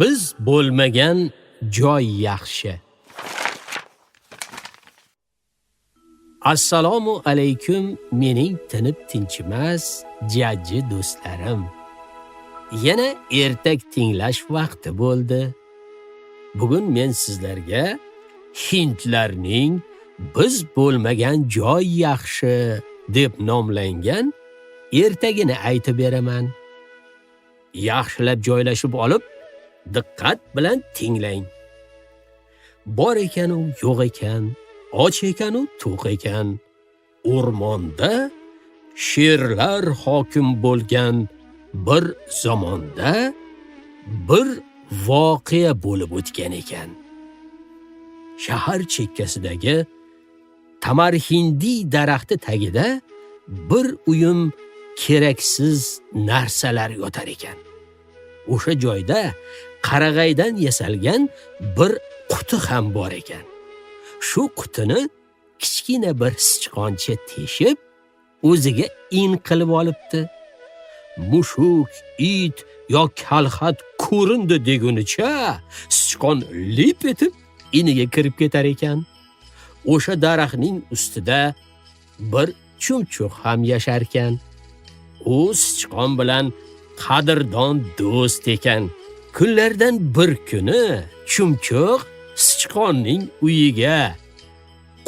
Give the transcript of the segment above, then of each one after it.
Biz bo'lmagan joy yaxshi. Assalomu alaykum mening tinib tinchimas jajji do'stlarim. Yana ertak tinglash vaqti bo'ldi. Bugun men sizlarga hindlarning biz bo'lmagan joy yaxshi deb nomlangan ertagini aytib beraman. Yaxshilab joylashib olib, diqqat bilan tinglang. Bor ekan u yo'q ekan, och ekan u to'q ekan. O'rmonda sherlar hokim bo'lgan bir zamonda bir voqea bo'lib o'tgan ekan. Shahar chekkasidagi tamarhindi daraxti tagida bir uyum keraksiz narsalar yotar ekan. O'sha joyda qarag'aydan yasalgan bir quti ham bor ekan. Shu qutini kichkina bir sichqoncha teshib, o'ziga in qilib olibdi. Mushuk, it yo kalxat ko'rindi degunicha sichqon lip etib iniga kirib ketar ekan. O'sha daraxtning ustida bir chumchuq ham yashar ekan. U sichqon bilan qadrdon do'st ekan. Kunlardan bir kuni chumchuq sichqonning uyiga,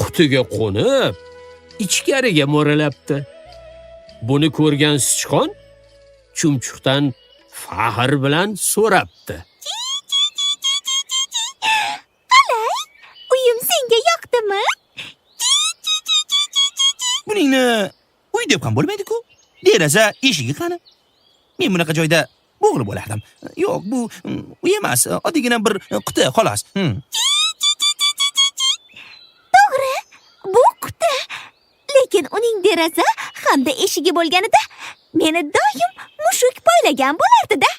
qutiga qo'nib, ichkariga mo'ralabdi. Buni ko'rgan sichqon chumchuqdan faxr bilan so'rabdi. Qalay, uyim senga yoqdimi? Buningni uy deb ham bo'lmaydi-ku. Deraza, eshigi qani? Men bunaqa joyda bo'g'ilib bo'lardim. Yo'q, bu uy emas, oddiygina bir quti, xolos. To'g'ri, bu quti. Lekin uning deraza hamda eshigi bo'lganida meni doim mushuk poylagan bo'lardi-da.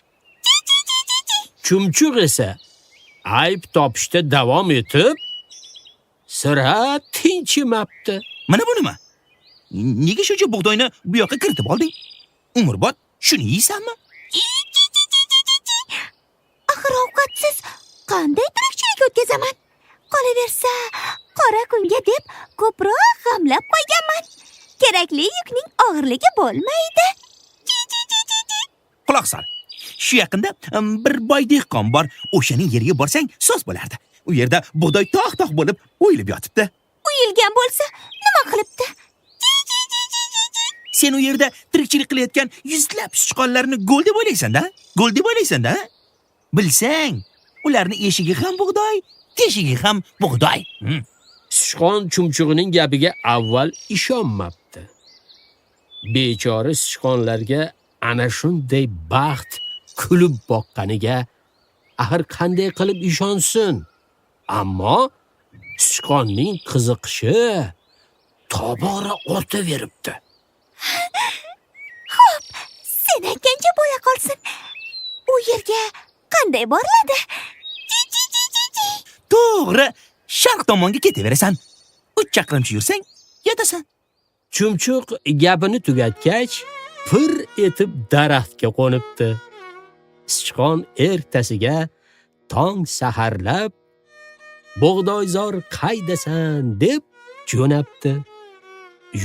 Chumchuq esa ayb topishda davom etib, sira tinchimabdi. Mana bu nima? Nega shuncha bug'doyni bu yoqqa kiritib olding? Umrbod shuni yeysanmi? Axir ovqatsiz qanday tirikchilik o'tkazaman? Qolaversa, qora kunga deb ko'proq g'amlab qo'yganman. Kerakli yukning og'irligi bo'lmaydi. Quloq sol. Shu yaqinda bir boy dehqon bor. O'shaning yeriga borsang, so'z bo'lardi. U yerda bug'doy tog' bo'lib o'yilib yotibdi. Uyilgan bo'lsa, nima qilibdi? Sen u yerda tirikchilik qilayotgan yuzlab sichqonlarni go'l deb o'ylaysan-da? Go'l deb o'ylaysan-da? Bilsang, ularning eshigi ham bug'doy, teshigi ham bug'doy. Sichqon chumchug'ining gapiga avval ishonmabdi. Bechora sichqonlarga ana shunday baxt kulib boqqaniga axir qanday qilib ishonsin? Ammo sichqonning qiziqishi tobora ortaveribdi. Xo'p, sen aytgancha bo'la qolsin. U yerga qanday boriladi? To'g'ri, sharq tomonga ketaverasan. 3 chaqirimcha yursang, yetasan. Chumchuq gapini tugatgach, pir etib daraxtga qo'nibdi. Sichqon ertasiga tong saharlab bug'doyzor qaydasan deb jo'nabdi.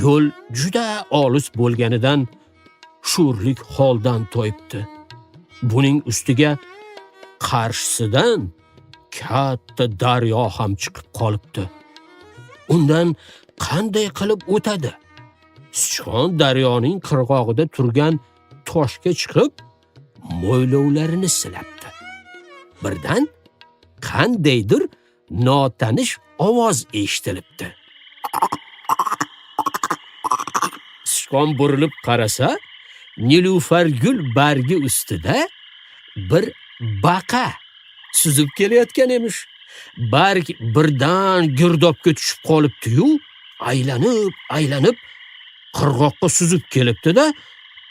Yo'l juda olis bo'lganidan sho'rlik holdan to'yibdi. Buning ustiga qarshisidan katta daryo ham chiqib qolibdi. Undan qanday qilib o'tadi? Sichqon daryoning qirg'og'ida turgan toshga chiqib, mo'ylovlarini silabdi. Birdan qandaydir notanish ovoz eshitilibdi. Sichqon burilib qarasa, nilufar gul bargi ustida bir baqa suzib kelayotgan emish. Barg birdan girdobga tushib qolibdi-yu, aylanib qirg'oqqa suzib kelibdi-da,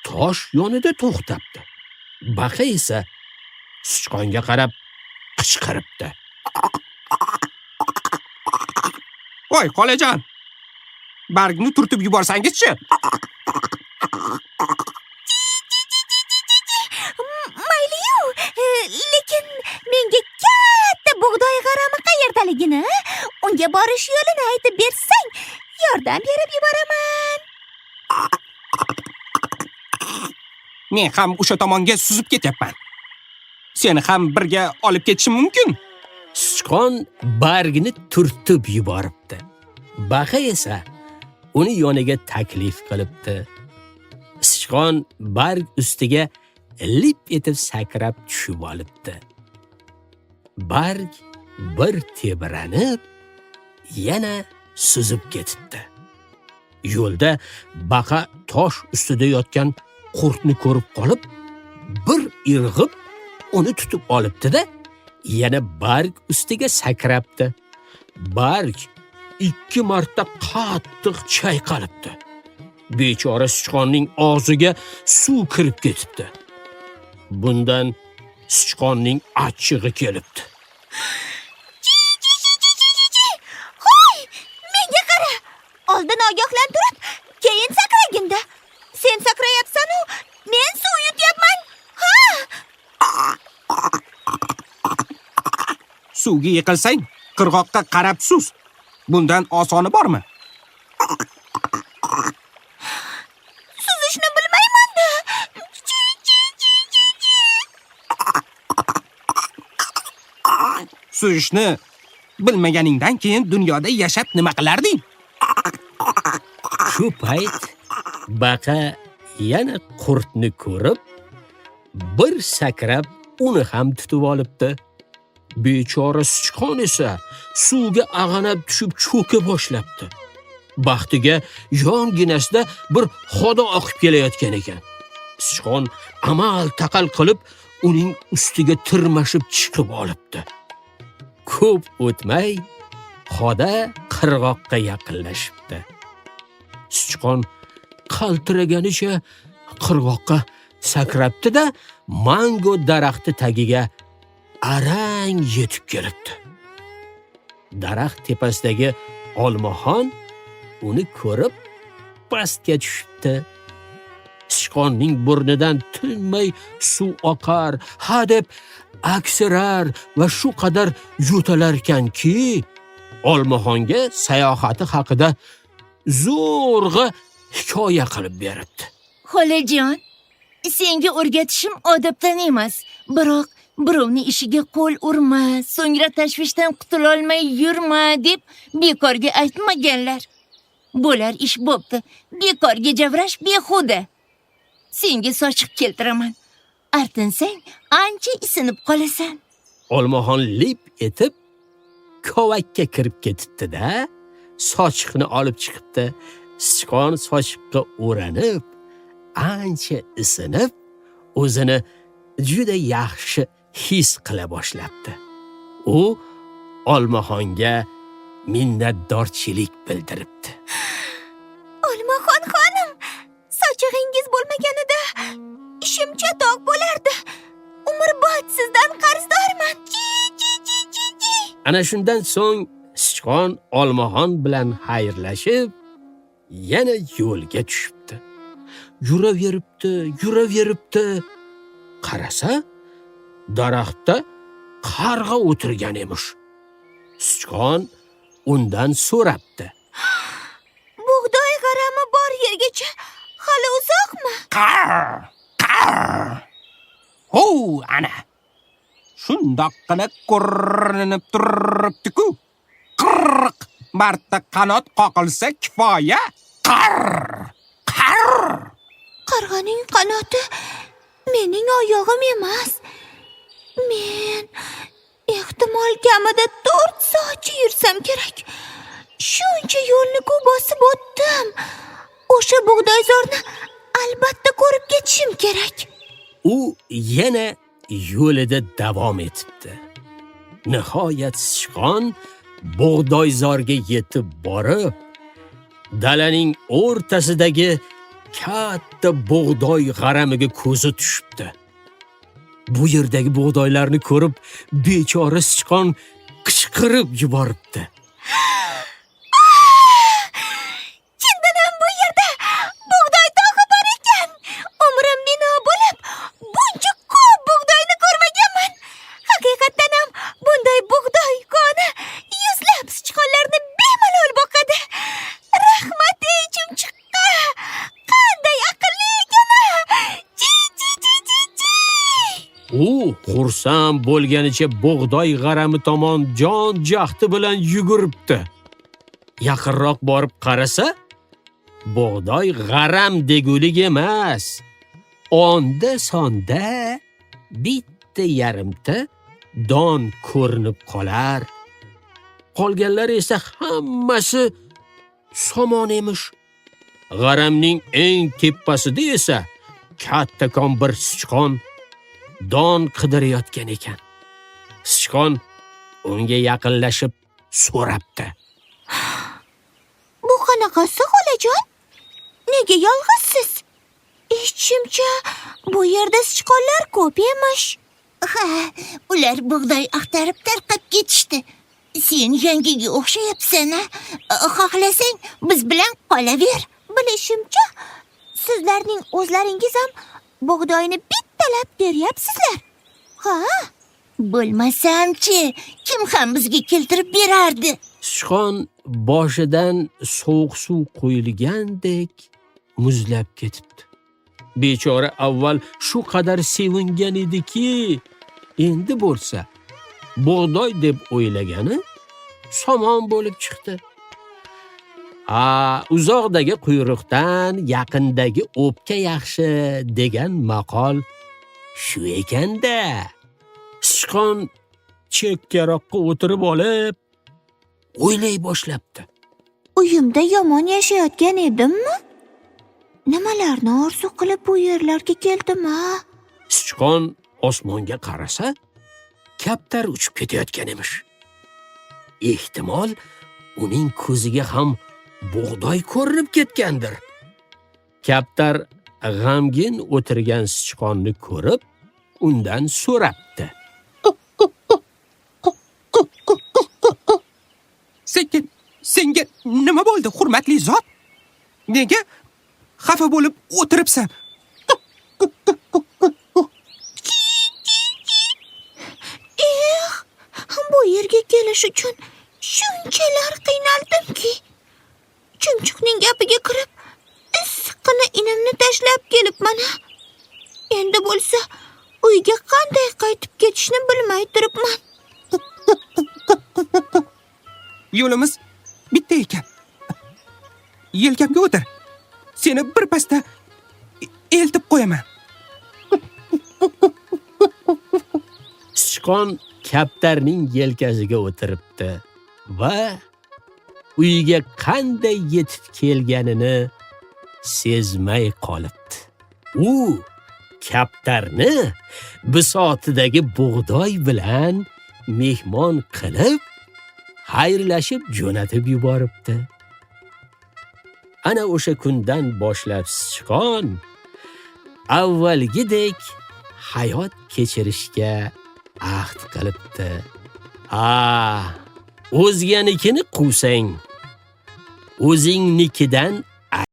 tosh yonida to'xtabdi. Baqa esa sichqonga qarab qichqiribdi. Voy, xolajon. Bargni turtib yuborsangiz-chi? Mayli-yu, lekin menga borish yo'lini aytib bersang, yordam berib yuboraman. Men ham o'sha tomonga suzib ketyapman. Seni ham birga olib ketishim mumkin. Sichqon bargni turtib yuboribdi. Baqa esa uni yoniga taklif qilibdi. Sichqon barg ustiga lip etib sakrab tushib olibdi. Barg bir tebranib, yana suzib ketibdi. Yo'lda baqa tosh ustida yotgan qurtni ko'rib qolib, bir irg'ib uni tutib olibdi-da, yana barg ustiga sakrabdi. Barg 2 marta qattiq chayqalibdi. Bechora sichqonning og'ziga suv kirib ketibdi. Bundan sichqonning achchig'i kelibdi. Hoy, menga qara. Oldin ogohlantirib, keyin sakraginda. Sen sakrayapsan-u, men suv yutyapman. Ha! Suvga yiqilsang, qirg'oqqa qarab suz. Bundan osoni bormi? Suzishni bilmayman-da. Suzishni bilmaganingdan keyin dunyoda yashab nima qilarding? Shu payt baqa yana qurtni ko'rib, bir sakrab uni ham tutib olibdi. Bechora sichqon esa suvga ag'anab tushib cho'ka boshlabdi. Baxtiga yonginasida bir xoda oqib kelayotgan ekan. Sichqon amal taqal qilib uning ustiga tirmashib chiqib olibdi. Ko'p o'tmay xoda qirg'oqqa yaqinlashibdi. Sichqon qaltiraganicha qirg'oqqa sakrabdi-da, mango daraxti tagiga arang yetib kelibdi. Daraxt tepasidagi olmaxon uni ko'rib pastga tushibdi. Sichqonning burnidan tinmay suv oqar, ha deb aksirar va shu qadar yo'talarkanki, olmaxonga sayohati haqida zo'rg'a hikoya qilib beribdi. Xolajon, senga o'rgatishim odobdan emas, biroq birovni ishiga qo'l urma, so'ngra tashvishdan qutula olmay yurma deb bekorga aytmaganlar. Bo'lar ish bo'pti. Bekorga javrash behuda. Senga sochiq keltiraman. Artinsang, ancha isinib qolasan. Olmaxon lip etib kovakka kirib ketibdi-da, sochiqni olib chiqibdi. Sichqon sochiqqa o'ranib, ancha isinib, o'zini juda yaxshi his qila boshlabdi. U olmaxonga minnatdorchilik bildiribdi. Olmaxon xonim, sochig'ingiz bo'lmaganida ishim chatoq bo'lardi. Umrbod sizdan qarzdorman. Ana shundan so'ng sichqon olmaxon bilan xayrlashib, yana yo'lga tushibdi. Yuraveribdi. Qarasa, daraxtda qarg'a o'tirgan emish. Sichqon undan so'rabdi. Bug'doy g'arami bor yergacha hali uzoqmi? Qar. Ho, ana. Shundoqqina ko'rinib turibdi-ku. 40 marta qanot qoqilsa kifoya. Qar. Qarg'aning qanoti mening oyog'im emas. Men ehtimol kamida 4 soat yursam kerak. Shuncha yo'lni bosib o'tdim. O'sha bug'doyzorni albatta ko'rib ketishim kerak. U yana yo'lida davom etibdi. Nihoyat sichqon bug'doyzorga yetib borib, dalaning o'rtasidagi katta bug'doy g'aramiga ko'zi tushibdi. Bu yerdagi bug'doylarni ko'rib, bechora sichqon qichqirib yuboribdi. Chindan ham bu yerda bug'doy tog'i bor ekan. Umrim bino bo'lib, buncha ko'p bug'doyni ko'rmaganman. Haqiqatan ham bunday bug'doy koni yuzlab sichqonlarni U xursand bo'lganicha bug'doy g'arami tomon jon jahdi bilan yuguribdi. Yaqinroq borib qarasa, bug'doy g'aram degulik emas. Onda sonda bitta yarimta don ko'rinib qolar. Qolganlar esa hammasi somon emish. G'aramning eng tepasida esa kattakon bir sichqon don qidirayotgan ekan. Sichqon unga yaqinlashib so'rabdi. Bu qanaqasi, xolajon? Nega yolg'izsiz? Eshitishimcha, bu yerda sichqonlar ko'p emish. Ha, ular bug'doy axtarib tarqab ketishdi. Sen yangiga o'xshayapsan-a? Xohlasang, biz bilan qolaver. Bilishimcha, sizlarning o'zlaringiz ham bug'doyni bittalab teryapsizlar. Ha? Bo'lmasam-chi, kim ham bizga keltirib berardi? Sichqon boshidan sovuq suv qo'yilgandek muzlab ketibdi. Bechora avval shu qadar sevingan ediki, endi bo'lsa bug'doy deb o'ylagani somon bo'lib chiqdi. Uzoqdagi quyruqdan yaqindagi o'pka yaxshi degan maqol shu ekanda. Sichqon chekkaroqqa o'tirib olib, o'ylay boshlabdi. Uyimda yomon yashayotgan edimmi? Nimalarni orzu qilib bu yerlarga keldim-a? Sichqon osmonga qarasa, kaptar uchib ketayotgan emish. Ehtimol uning ko'ziga ham bug'doy ko'rinib ketgandir. Kaptar g'amgin o'tirgan sichqonni ko'rib, undan so'rabdi. Senga nima bo'ldi, hurmatli zot? Nega xafa bo'lib o'tiribsan? Bu yerga kelish uchun shunchalar qiynaldimki, chumchuqning gapiga kirib, issiqqina inimni tashlab kelibman. Endi bo'lsa, uyga qanday qaytib ketishni bilmay turibman. Yo'limiz bitta ekan. Yelkamga o'tir. Seni birpasda eltib qo'yaman. Sichqon kaptarning yelkasiga o'tiribdi va uyiga qanday yetib kelganini sezmay qolibdi. U kaptarni bisotidagi bug'doy bilan mehmon qilib, xayrlashib jo'natib yuboribdi. Ana o'sha kundan boshlab sichqon avvalgidek hayot kechirishga ahd qilibdi. O'zganikini quvsang, o'zingnikidan